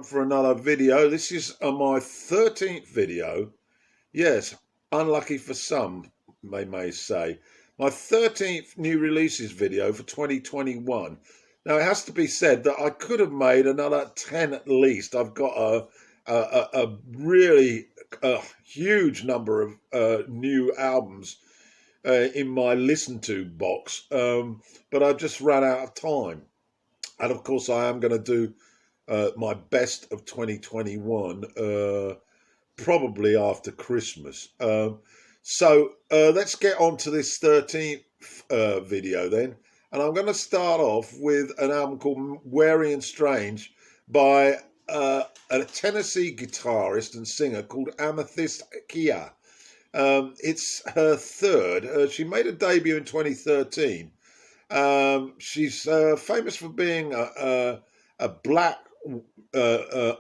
For another video. This is my 13th video. Yes, unlucky for some, they may say. My 13th new releases video for 2021. Now, it has to be said that I could have made another 10 at least. I've got a really huge number of new albums in my listen to box, but I've just run out of time. And of course, I am going to do my best of 2021 probably after Christmas. So let's get on to this 13th video then. And I'm going to start off with an album called Wary and Strange by a Tennessee guitarist and singer called Amethyst Kia. It's her third. She made a debut in 2013. She's famous for being a black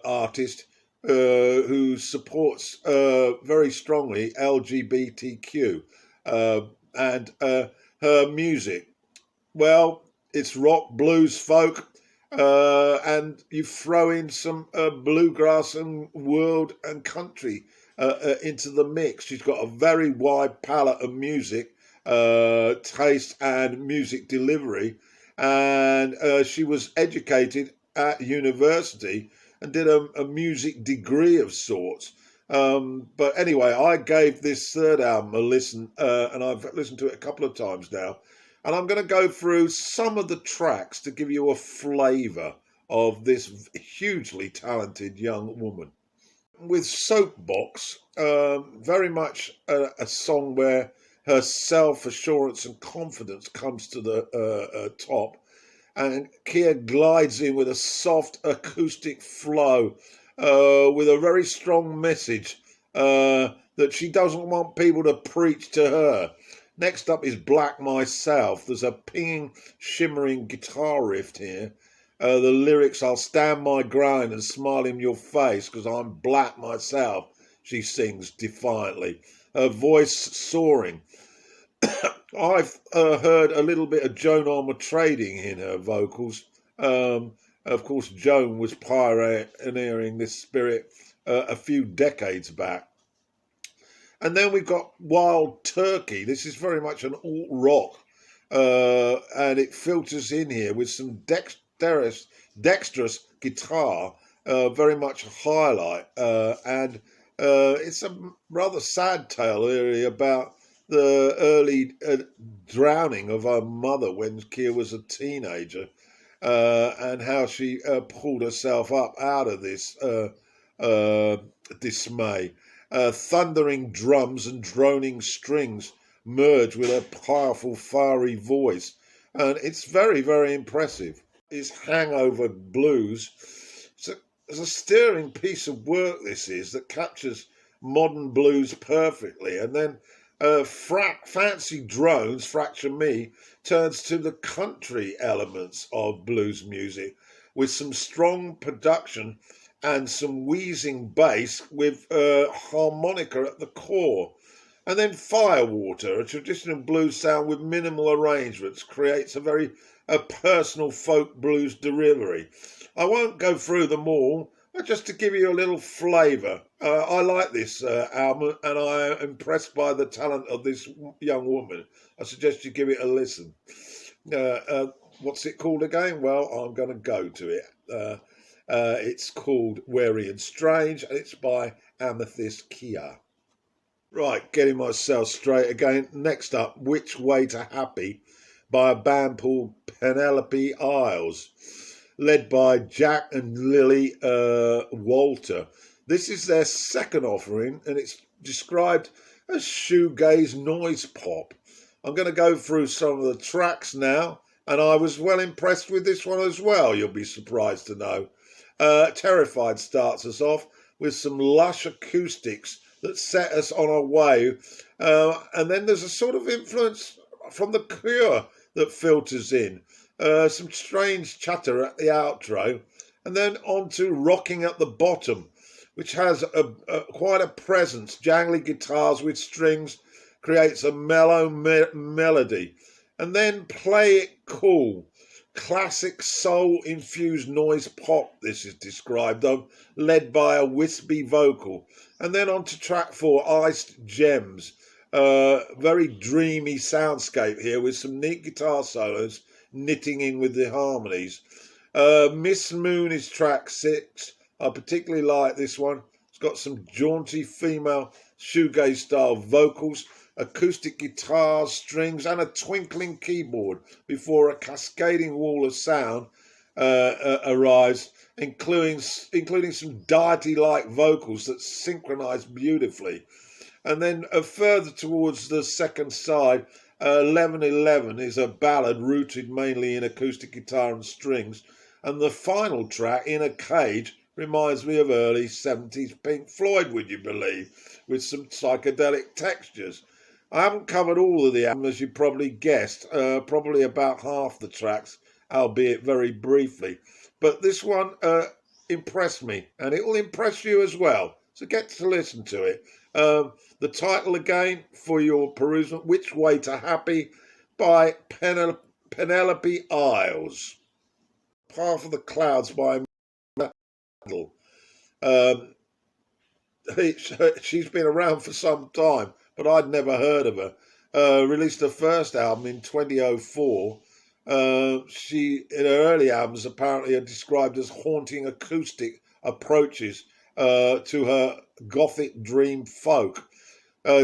artist who supports very strongly LGBTQ, and her music, well, it's rock, blues, folk, and you throw in some bluegrass and world and country into the mix. She's got a very wide palette of music taste and music delivery, and she was educated at university and did a music degree of sorts. But anyway, I gave this third album a listen, and I've listened to it a couple of times now. And I'm going to go through some of the tracks to give you a flavour of this hugely talented young woman. With Soapbox, very much a song where her self-assurance and confidence comes to the top. And Kia glides in with a soft acoustic flow, with a very strong message that she doesn't want people to preach to her. Next up is Black Myself. There's a pinging, shimmering guitar riff here. The lyrics, I'll stand my ground and smile in your face because I'm black myself, she sings defiantly, her voice soaring. I've heard a little bit of Joan Armatrading in her vocals. Of course, Joan was pioneering this spirit a few decades back. And then we've got Wild Turkey. This is very much an alt-rock, and it filters in here with some dexterous guitar, very much a highlight. And it's a rather sad tale really about the early drowning of her mother when Kia was a teenager, and how she pulled herself up out of this dismay. Thundering drums and droning strings merge with a powerful, fiery voice, and it's very, very impressive. It's Hangover Blues. It's a stirring piece of work, this is, that captures modern blues perfectly, and then Fancy Drones, Fracture Me, turns to the country elements of blues music with some strong production and some wheezing bass with harmonica at the core. And then Firewater, a traditional blues sound with minimal arrangements, creates a very personal folk blues delivery. I won't go through them all, but just to give you a little flavour. I like this album, and I am impressed by the talent of this young woman. I suggest you give it a listen. What's it called again? Well, I'm going to go to it. It's called Wary and Strange, and it's by Amethyst Kia. Right, getting myself straight again. Next up, Which Way to Happy by a band called Penelope Isles, led by Jack and Lily Walter. This is their second offering, and it's described as shoegaze noise pop. I'm going to go through some of the tracks now, and I was well impressed with this one as well, you'll be surprised to know. Terrified starts us off with some lush acoustics that set us on our way, and then there's a sort of influence from The Cure that filters in, some strange chatter at the outro, and then on to Rocking at the Bottom, which has quite a presence. Jangly guitars with strings creates a mellow melody, and then Play It Cool, Classic soul-infused noise pop, this is described of, led by a wispy vocal. And then on to track 4, Iced Gems. Very dreamy soundscape here with some neat guitar solos knitting in with the harmonies. Miss Moon is track 6. I particularly like this one. It's got some jaunty female shoegaze style vocals, acoustic guitars, strings, and a twinkling keyboard before a cascading wall of sound arrives, including some deity-like vocals that synchronize beautifully. And then further towards the second side, 1111 is a ballad rooted mainly in acoustic guitar and strings. And the final track, In a Cage, reminds me of early 70s Pink Floyd, would you believe, with some psychedelic textures. I haven't covered all of the album, as you probably guessed, probably about half the tracks, albeit very briefly. But this one impressed me, and it will impress you as well. So get to listen to it. The title again for your perusal, Which Way to Happy by Penelope Isles. Path of the Clouds by Metal. She's been around for some time, but I'd never heard of her. Released her first album in 2004. She, in her early albums, apparently are described as haunting acoustic approaches to her gothic dream folk.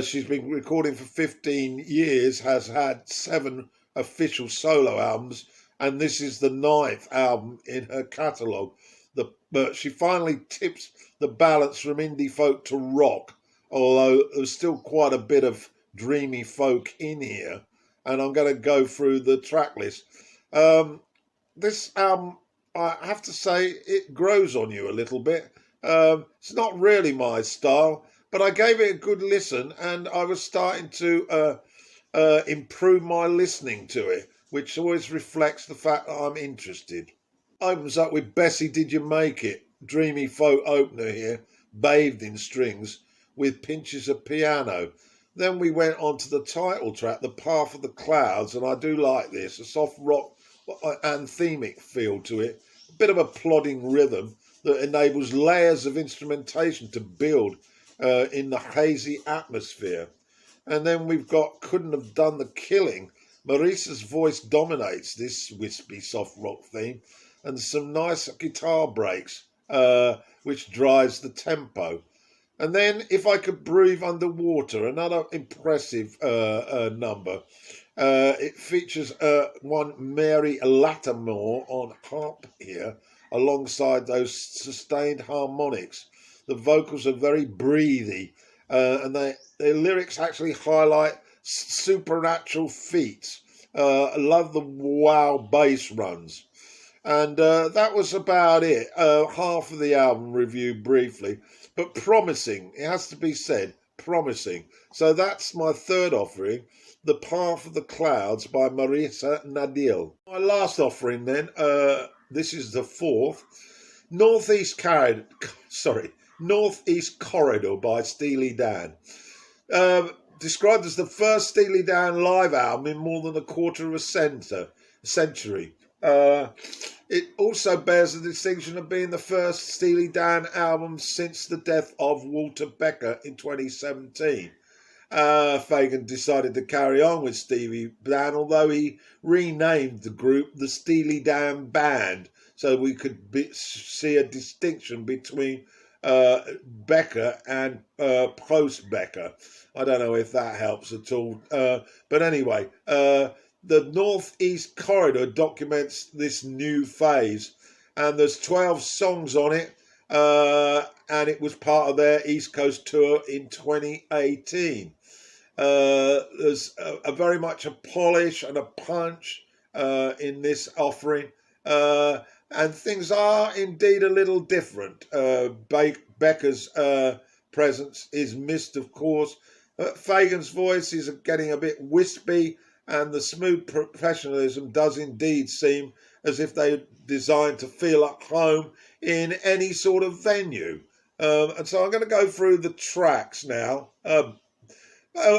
She's been recording for 15 years, has had 7 official solo albums, and this is the 9th album in her catalogue. But she finally tips the balance from indie folk to rock, although there's still quite a bit of dreamy folk in here, and I'm going to go through the track list. This album, I have to say, it grows on you a little bit. It's not really my style, but I gave it a good listen, and I was starting to improve my listening to it, which always reflects the fact that I'm interested. Opens up with Bessie Did You Make It? Dreamy folk opener here, bathed in strings, with pinches of piano. Then we went on to the title track, The Path of the Clouds, and I do like this, a soft rock anthemic feel to it, a bit of a plodding rhythm that enables layers of instrumentation to build in the hazy atmosphere. And then we've got Couldn't Have Done the Killing. Marissa's voice dominates this wispy soft rock theme, and some nice guitar breaks, which drives the tempo. And then If I Could Breathe Underwater, another impressive number. It features one Mary Lattimore on harp here, alongside those sustained harmonics. The vocals are very breathy, and their lyrics actually highlight supernatural feats. I love the wow bass runs. And that was about it. Half of the album review briefly, but promising. It has to be said, promising. So that's my third offering, The Path of the Clouds by Marissa Nadil. My last offering then, this is the fourth, Northeast Corridor by Steely Dan. Described as the first Steely Dan live album in more than a quarter of a century. It also bears the distinction of being the first Steely Dan album since the death of Walter Becker in 2017. Fagan decided to carry on with Steely Dan, although he renamed the group the Steely Dan Band, so we could see a distinction between Becker and post-Becker. I don't know if that helps at all. But anyway, the Northeast Corridor documents this new phase, and there's 12 songs on it, and it was part of their East Coast tour in 2018. There's a very much a polish and a punch in this offering, and things are indeed a little different. Becker's presence is missed, of course. Fagan's voice is getting a bit wispy, and the smooth professionalism does indeed seem as if they're designed to feel at home in any sort of venue. And so I'm going to go through the tracks now,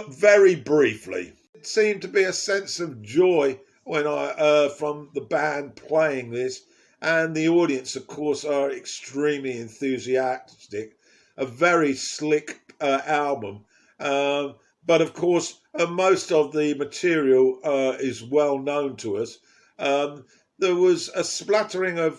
very briefly. It seemed to be a sense of joy when I from the band playing this, and the audience, of course, are extremely enthusiastic. A very slick album, but of course, most of the material is well known to us. Um, there was a splattering of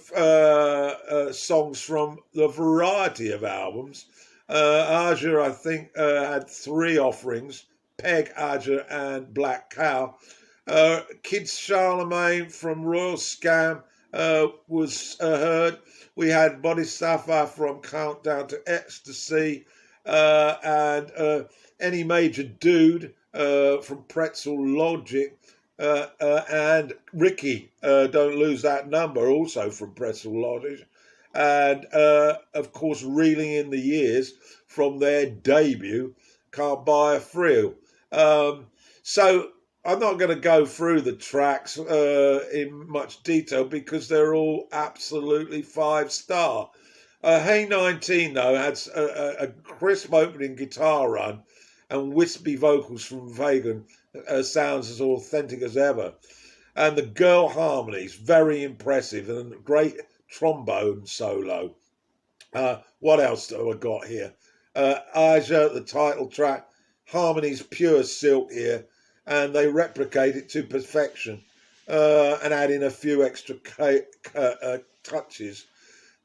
songs from the variety of albums. Aja, I think, had three offerings: Peg, Aja, and Black Cow. Kids Charlemagne from Royal Scam was heard. We had Bodhisattva from Countdown to Ecstasy, and Any Major Dude from Pretzel Logic, and Ricky, Don't Lose That Number, also from Pretzel Logic, and of course Reeling in the Years from their debut, Can't Buy a Thrill. So I'm not going to go through the tracks in much detail because they're all absolutely 5-star. Hey 19, though, had a crisp opening guitar run and wispy vocals from Vagan, sounds as authentic as ever. And the girl harmonies, very impressive, and a great trombone solo. What else do I got here? Aja, the title track, harmonies pure silk here, and they replicate it to perfection, and add in a few extra touches.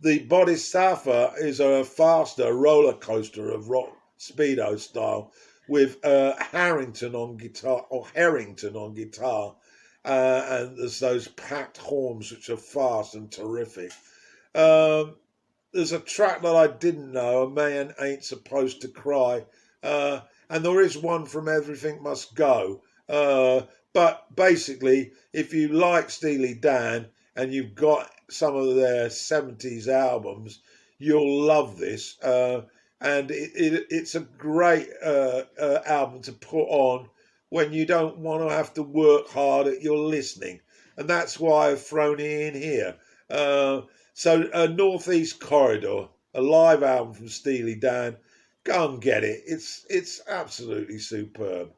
The Bodhisattva is a faster roller coaster of rock speedo style, with Harrington on guitar, and there's those packed horns which are fast and terrific. There's a track that I didn't know, A Man Ain't Supposed to Cry, and there is one from Everything Must Go. But basically, if you like Steely Dan and you've got some of their 70s albums, you'll love this. And it's a great album to put on when you don't want to have to work hard at your listening. And that's why I've thrown it in here. So Northeast Corridor, a live album from Steely Dan. Go and get it. It's absolutely superb.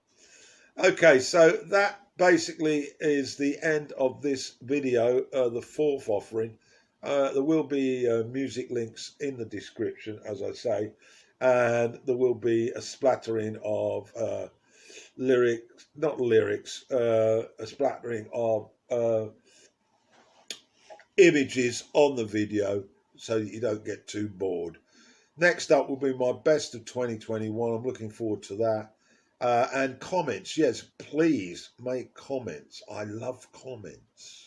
Okay, so that basically is the end of this video, the fourth offering. There will be music links in the description, as I say, and there will be a splattering of a splattering of images on the video so that you don't get too bored. Next up will be my best of 2021. I'm looking forward to that. And comments. Yes, please make comments. I love comments.